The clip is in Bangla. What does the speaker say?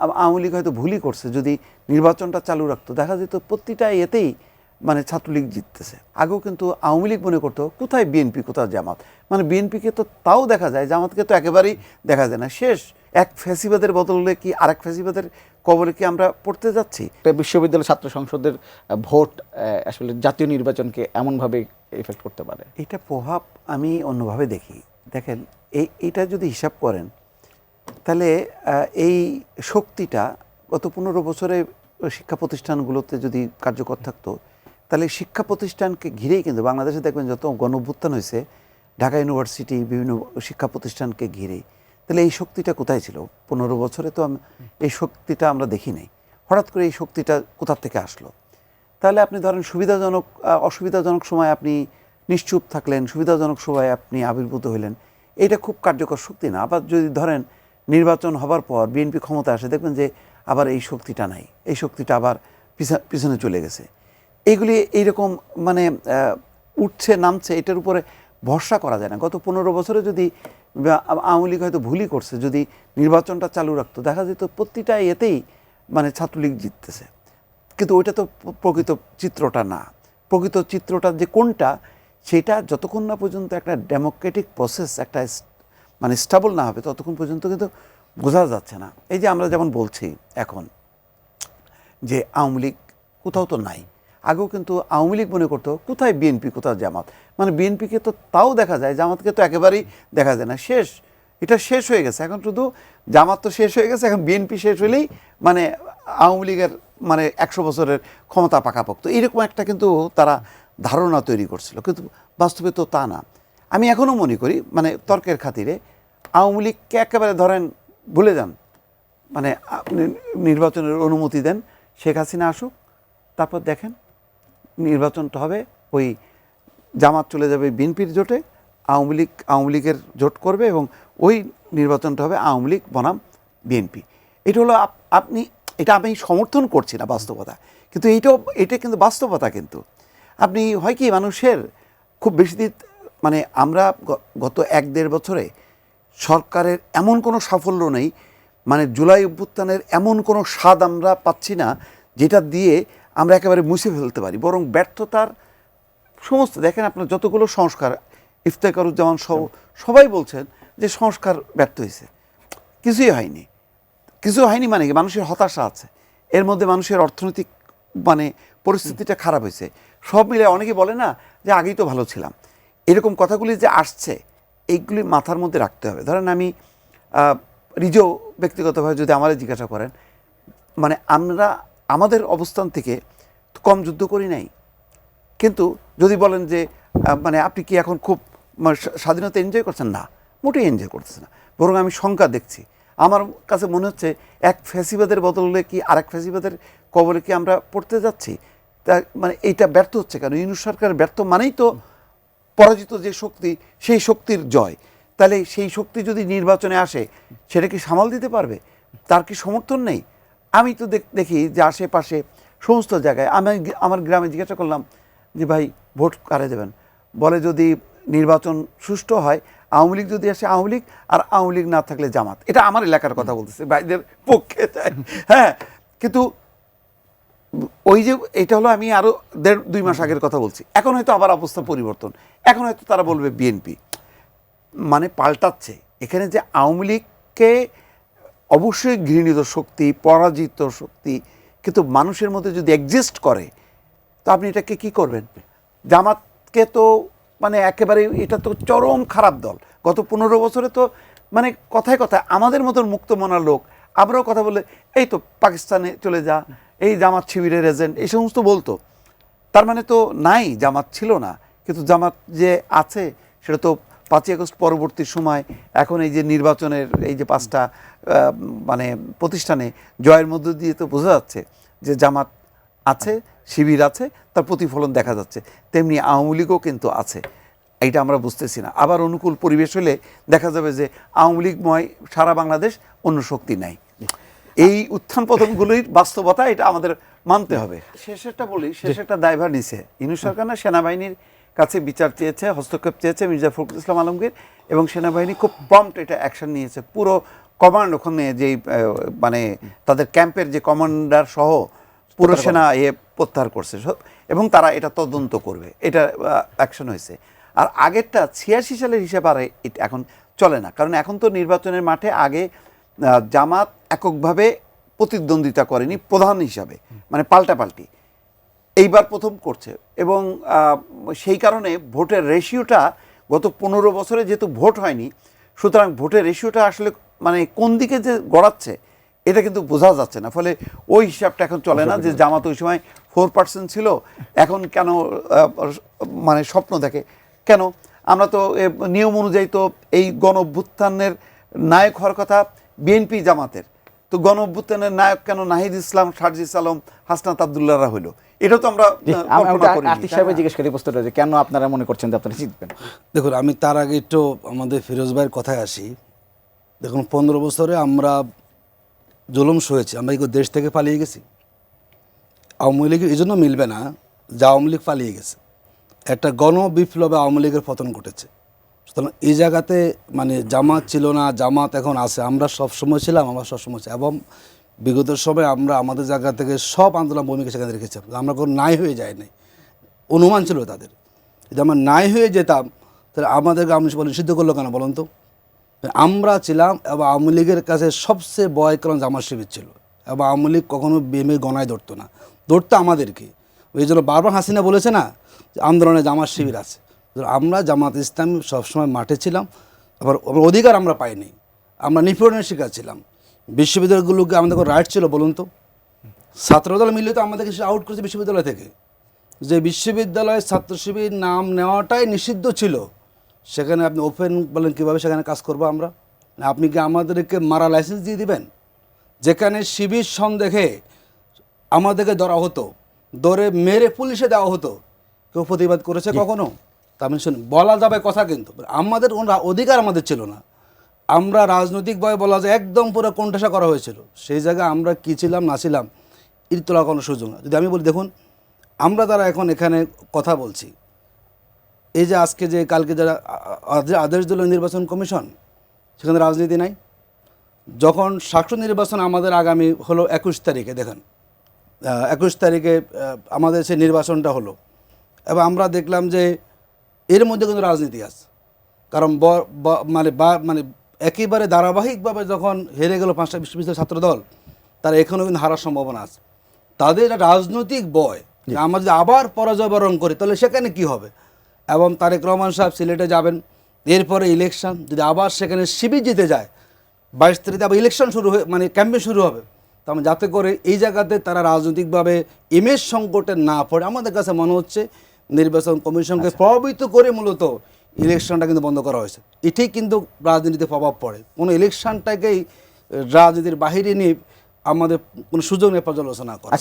আওয়ামী লীগ হয়তো ভুলই করছে, যদি নির্বাচনটা চালু রাখতো দেখা যেত প্রতিটা এতেই মানে ছাত্রলীগ জিততেছে। আগেও কিন্তু আওয়ামী লীগ মনে করতো কোথায় বিএনপি কোথায় জামাত, মানে বিএনপিকে তো তাও দেখা যায়, জামাতকে তো একেবারেই দেখা যায় না। শেষ এক ফ্যাসিবাদের বদলে কি আরেক ফ্যাসিবাদের কবলে কি আমরা পড়তে যাচ্ছি? বিশ্ববিদ্যালয় ছাত্র সংসদের ভোট আসলে জাতীয় নির্বাচনকে এমনভাবে এফেক্ট করতে পারে। এটা প্রভাব আমি অন্যভাবে দেখি। দেখেন, এইটা যদি হিসাব করেন তাহলে এই শক্তিটা গত 15 বছরে শিক্ষা প্রতিষ্ঠানগুলোতে যদি কার্যকর থাকতো, তাহলে শিক্ষা প্রতিষ্ঠানকে ঘিরেই কিন্তু বাংলাদেশে দেখবেন যত গণঅভ্যুত্থান হয়েছে ঢাকা ইউনিভার্সিটি বিভিন্ন শিক্ষা প্রতিষ্ঠানকে ঘিরেই, তাহলে এই শক্তিটা কোথায় ছিল 15 বছরে? তো এই শক্তিটা আমরা দেখি নাই। হঠাৎ করে এই শক্তিটা কোথা থেকে আসলো? তাহলে আপনি ধরেন সুবিধাজনক অসুবিধাজনক সময় আপনি নিশ্চুপ থাকলেন, সুবিধাজনক সময় আপনি আবির্ভূত হইলেন, এটা খুব কার্যকর শক্তি না। আবার যদি ধরেন নির্বাচন হবার পর বিএনপি ক্ষমতা আসে, দেখবেন যে আবার এই শক্তিটা নাই, এই শক্তিটা আবার পিছনে চলে গেছে। এইগুলি এইরকম মানে উঠছে নামছে, এটার উপরে ভরসা করা যায় না। গত 15 বছরে যদি আওয়ামী লীগ হয়তো ভুলই করছে, যদি নির্বাচনটা চালু রাখতো দেখা যেত প্রতিটা এতেই মানে ছাত্রলীগ জিততেছে। কিন্তু ওইটা তো প্রকৃত চিত্রটা না। প্রকৃত চিত্রটা যে কোনটা, সেটা যতক্ষণ না পর্যন্ত একটা ডেমোক্রেটিক প্রসেস একটা মানে স্টেবল না হবে ততক্ষণ পর্যন্ত কিন্তু বোঝা যাচ্ছে না। এই যে আমরা যেমন বলছি এখন যে আওয়ামী লীগ কোথাও তো নাই, আগেও কিন্তু আওয়ামী লীগ মনে করতো কোথায় বিএনপি কোথায় জামাত, মানে বিএনপিকে তো তাও দেখা যায়, জামাতকে তো একেবারেই দেখা যায় না। শেষ এটা শেষ হয়ে গেছে, এখন শুধু জামাত তো শেষ হয়ে গেছে, এখন বিএনপি শেষ হলেই মানে আওয়ামী লীগের মানে 100 বছরের ক্ষমতা পাকাপোক্ত, এইরকম একটা কিন্তু তারা ধারণা তৈরি করছিল, কিন্তু বাস্তবে তো তা না। আমি এখনও মনে করি মানে তর্কের খাতিরে আওয়ামী লীগকে একেবারে ধরেন ভুলে যান, মানে আপনি নির্বাচনের অনুমতি দেন, শেখ হাসিনা আসুক, তারপর দেখেন নির্বাচনটা হবে ওই জামাত চলে যাবে বিএনপির জোটে, আওয়ামী লীগের জোট করবে এবং ওই নির্বাচনটা হবে আওয়ামী লীগ বনাম বিএনপি। এটা হলো আপনি, এটা আমি সমর্থন করছি না বাস্তবতা, কিন্তু এটা কিন্তু বাস্তবতা। কিন্তু আপনি হয় কি মানুষের খুব বেশি দিন মানে আমরা গত 1-1.5 বছরে সরকারের এমন কোনো সাফল্য নেই, মানে জুলাই অভ্যুত্থানের এমন কোনো স্বাদ আমরা পাচ্ছি না যেটা দিয়ে আমরা একেবারে মুছে ফেলতে পারি, বরং ব্যর্থতার সমস্ত দেখেন আপনার যতগুলো সংস্কার, ইফতেখারুজ্জামান সহ সবাই বলছেন যে সংস্কার ব্যর্থ হয়েছে, কিছুই হয়নি। কিছু হয়নি মানে কি, মানুষের হতাশা আছে, এর মধ্যে মানুষের অর্থনৈতিক মানে পরিস্থিতিটা খারাপ হয়েছে, সব মিলে অনেকে বলে না যে আগেই তো ভালো ছিলাম, এরকম কথাগুলি যে আসছে এইগুলি মাথার মধ্যে রাখতে হবে। ধরেন আমি নিজেও ব্যক্তিগতভাবে যদি আমারে জিজ্ঞাসা করেন, মানে আমরা আমাদের অবস্থান থেকে কম যুদ্ধ করি নাই, কিন্তু যদি বলেন যে মানে আপনি কি এখন খুব স্বাধীনতা এনজয় করছেন, না মোটেই এনজয় করতেছে না, বরং আমি শঙ্কা দেখছি। আমার কাছে মনে হচ্ছে এক ফ্যাসিবাদের বদলে কি আরেক ফ্যাসিবাদের কবলে কি আমরা পড়তে যাচ্ছি। তা মানে এইটা ব্যর্থ হচ্ছে কেন? ইউনূস সরকার ব্যর্থ মানেই তো পরাজিত যে শক্তি সেই শক্তির জয়। তাহলে সেই শক্তি যদি নির্বাচনে আসে সেটা কি সামাল দিতে পারবে? তার কি সমর্থন নেই? আমি তো দেখি যে আশেপাশে সমস্ত জায়গায়, আমি আমার গ্রামে জিজ্ঞাসা করলাম যে ভাই ভোট কারে দেবেন, বলে যদি নির্বাচন সুষ্ঠু হয় আওয়ামী লীগ যদি আসে আওয়ামী লীগ, আর আওয়ামী লীগ না থাকলে জামাত। এটা আমার এলাকার কথা বলতেছে, ভাইদের পক্ষে চাই। হ্যাঁ, কিন্তু ওই যে এটা হলো আমি আরও 1.5-2 মাস আগের কথা বলছি, এখন হয়তো আবার অবস্থা পরিবর্তন, এখন হয়তো তারা বলবে বিএনপি, মানে পাল্টাচ্ছে। এখানে যে আওয়ামী লীগকে অবশ্যই ঘৃণিত শক্তি, পরাজিত শক্তি, কিন্তু মানুষের মধ্যে যদি এক্সিস্ট করে তো আপনি এটাকে কি করবেন? জামাতকে তো মানে একেবারে এটা তো চরম খারাপ দল। গত 15 বছরে তো মানে কথায় কথায় আমাদের মতন মুক্তমনা লোক আমরাও কথা বলে এই তো পাকিস্তানে চলে যা, এই জামাত শিবিরের এজেন্ট, এই সমস্ত বলতো। তার মানে তো নাই, জামাত ছিল না, কিন্তু জামাত যে আছে সেটা তো 5ই আগস্ট পরবর্তী সময় এখন এই যে নির্বাচনের এই যে 5টা মানে প্রতিষ্ঠানে জয়ের মধ্য দিয়ে তো বোঝা যাচ্ছে যে জামাত আছে, শিবির আছে, তার প্রতিফলন দেখা যাচ্ছে। তেমনি আওয়ামী লীগও কিন্তু আছে, এইটা আমরা বুঝতেছি না। আবার অনুকূল পরিবেশ হলে দেখা যাবে যে আওয়ামী লীগময় সারা বাংলাদেশ, অন্য শক্তি নাই। এই উত্থান পতনগুলির বাস্তবতা, এটা আমাদের মানতে হবে। শেষেরটা বলি, শেষেরটা দায়ভার নিছে ইউনূস সরকার না, সেনাবাহিনীর কাছে বিচার চেয়েছে, হস্তক্ষেপ চেয়েছে মির্জা ফখরুল ইসলাম আলমগীর, এবং সেনাবাহিনী খুব প্রম্পট এটা অ্যাকশন নিয়েছে। পুরো কমান্ড ওখানে যে মানে তাদের ক্যাম্পের যে কমান্ডার সহ পুরো সেনা প্রত্যাহার করছে এবং তারা এটা তদন্ত করবে, এটা অ্যাকশন হয়েছে। আর আগেরটা 86 সালের হিসাব আর এখন চলে না, কারণ এখন তো নির্বাচনের মাঠে আগে জামাত এককভাবে প্রতিদ্বন্দ্বিতা করেনি প্রধান হিসাবে, মানে পাল্টাপাল্টি, এইবার প্রথম করছে। এবং সেই কারণে ভোটের রেশিওটা গত 15 বছরে যেহেতু ভোট হয়নি, সুতরাং ভোটের রেশিওটা আসলে মানে কোন দিকে যে গড়াচ্ছে এটা কিন্তু বোঝা যাচ্ছে না। ফলে ওই হিসাবটা এখন চলে না যে জামাত ওই সময় 4% ছিল, এখন কেন মানে স্বপ্ন দেখে কেন? আমরা তো নিয়ম অনুযায়ী তো এই গণ অভ্যুত্থানের নায়ক হওয়ার কথা বিএনপি জামাতের, তো গণ অভ্যুত্থানের নায়ক কেন নাহিদ ইসলাম, সার্জিস আলম, হাসনাত আবদুল্লাহরা হইলো? এটা তো আমরা আতিক সাহেব জিজ্ঞেস করি প্রশ্নটা যে কেন আপনারা মনে করছেন যে আপনারা জিতবেন? দেখুন, আমি তার আগে একটু আমাদের ফিরোজ ভাইয়ের কথায় আসি। দেখুন, 15 বছরে আমরা জুলুম সয়েছি, আমরা কি দেশ থেকে পালিয়ে গেছি? আওয়ামী লীগ এই জন্য মিলবে না যে আওয়ামী লীগ পালিয়ে গেছে, একটা গণ বিপ্লবে আওয়ামী লীগের পতন ঘটেছে। সুতরাং এই জায়গাতে মানে জামাত ছিল না, জামাত এখন আছে, আমরা সবসময় ছিলাম, আমরা সবসময় ছিলাম। এবং বিগত সময় আমরা আমাদের জায়গা থেকে সব আন্দোলন ভূমিকা সেখানে রেখেছিলাম, আমরা কোনো নাই হয়ে যায় নাই, অনুমান ছিল তাদের। যদি আমরা নাই হয়ে যেতাম তাহলে আমাদেরকে আওয়ামী লীগ নিষিদ্ধ করলো কেন বলুন তো? আমরা ছিলাম এবং আওয়ামী লীগের কাছে সবচেয়ে ভয় কারণ জামাত শিবির ছিল, এবং আওয়ামী লীগ কখনো বিএমএ গণায় ধরতো না, ধরতো আমাদেরকে। ওই জন্য বারবার হাসিনা বলেছে না যে আন্দোলনে জামাত শিবির আছে। আমরা জামাত ইসলামী সবসময় মাঠে ছিলাম, আবার অধিকার আমরা পাইনি, আমরা নিপীড়নের শিকার ছিলাম। বিশ্ববিদ্যালয়গুলোকে আমাদের কোনো রাইট ছিল বলুন তো? ছাত্রদল মিলে তো আমাদেরকে আউট করেছে বিশ্ববিদ্যালয় থেকে, যে বিশ্ববিদ্যালয়ের ছাত্র শিবির নাম নেওয়াটাই নিষিদ্ধ ছিল। সেখানে আপনি ওপেন বলেন কীভাবে সেখানে কাজ করবো আমরা? আপনি কি আমাদেরকে মারা লাইসেন্স দিয়ে দিবেন? যেখানে শিবির সন্দেহে আমাদেরকে ধরা হতো, ধরে মেরে পুলিশে দেওয়া হতো, কেউ প্রতিবাদ করেছে কখনো? তা আমি শুনি বলা যাবে কথা, কিন্তু আমাদের অধিকার আমাদের ছিল না। আমরা রাজনৈতিকভাবে বলা যায় একদম পুরো কোণঠাসা করা হয়েছিল। সেই জায়গায় আমরা কী ছিলাম না ছিলাম এর তোলা কোনো সুযোগ না। যদি আমি বলি, দেখুন আমরা যারা এখন এখানে কথা বলছি, এই যে আজকে যে কালকে যারা আদেশ দিল নির্বাচন কমিশন, সেখানে রাজনীতি নাই। যখন শাসক নির্বাচন আমাদের আগামী হলো 21 তারিখে, দেখেন 21 তারিখে আমাদের সেই নির্বাচনটা হলো, এবং আমরা দেখলাম যে এর মধ্যে কিন্তু রাজনীতি আছে। কারণ মানে একেবারে ধারাবাহিকভাবে যখন হেরে গেল 5টা বিশ্ববিদ্যালয় ছাত্রদল, তারা এখনও কিন্তু হারার সম্ভাবনা আছে। তাদের রাজনৈতিক ভয় যে আমরা যদি আবার পরাজয় বরণ করি তাহলে সেখানে কি হবে। এবং তারেক রহমান সাহেব সিলেটে যাবেন, এরপরে ইলেকশন, যদি আবার সেখানে শিবির জিতে যায় 22 তারিখে আবার ইলেকশন শুরু হয়ে মানে ক্যাম্পেইন শুরু হবে। তার যাতে করে এই জায়গাতে তারা রাজনৈতিকভাবে ইমেজ সংকটে না পড়ে, আমাদের কাছে মনে হচ্ছে নির্বাচন কমিশনকে প্রভাবিত করে মূলত ইলেকশনটা কিন্তু বন্ধ করা হয়েছে। এটাই কিন্তু রাজনীতিতে প্রভাব পড়ে। কোনো ইলেকশনটাকেই রাজনীতির বাহিরে নিয়ে আমাদের কোনো সুযোগ নিয়ে পর্যালোচনা করা।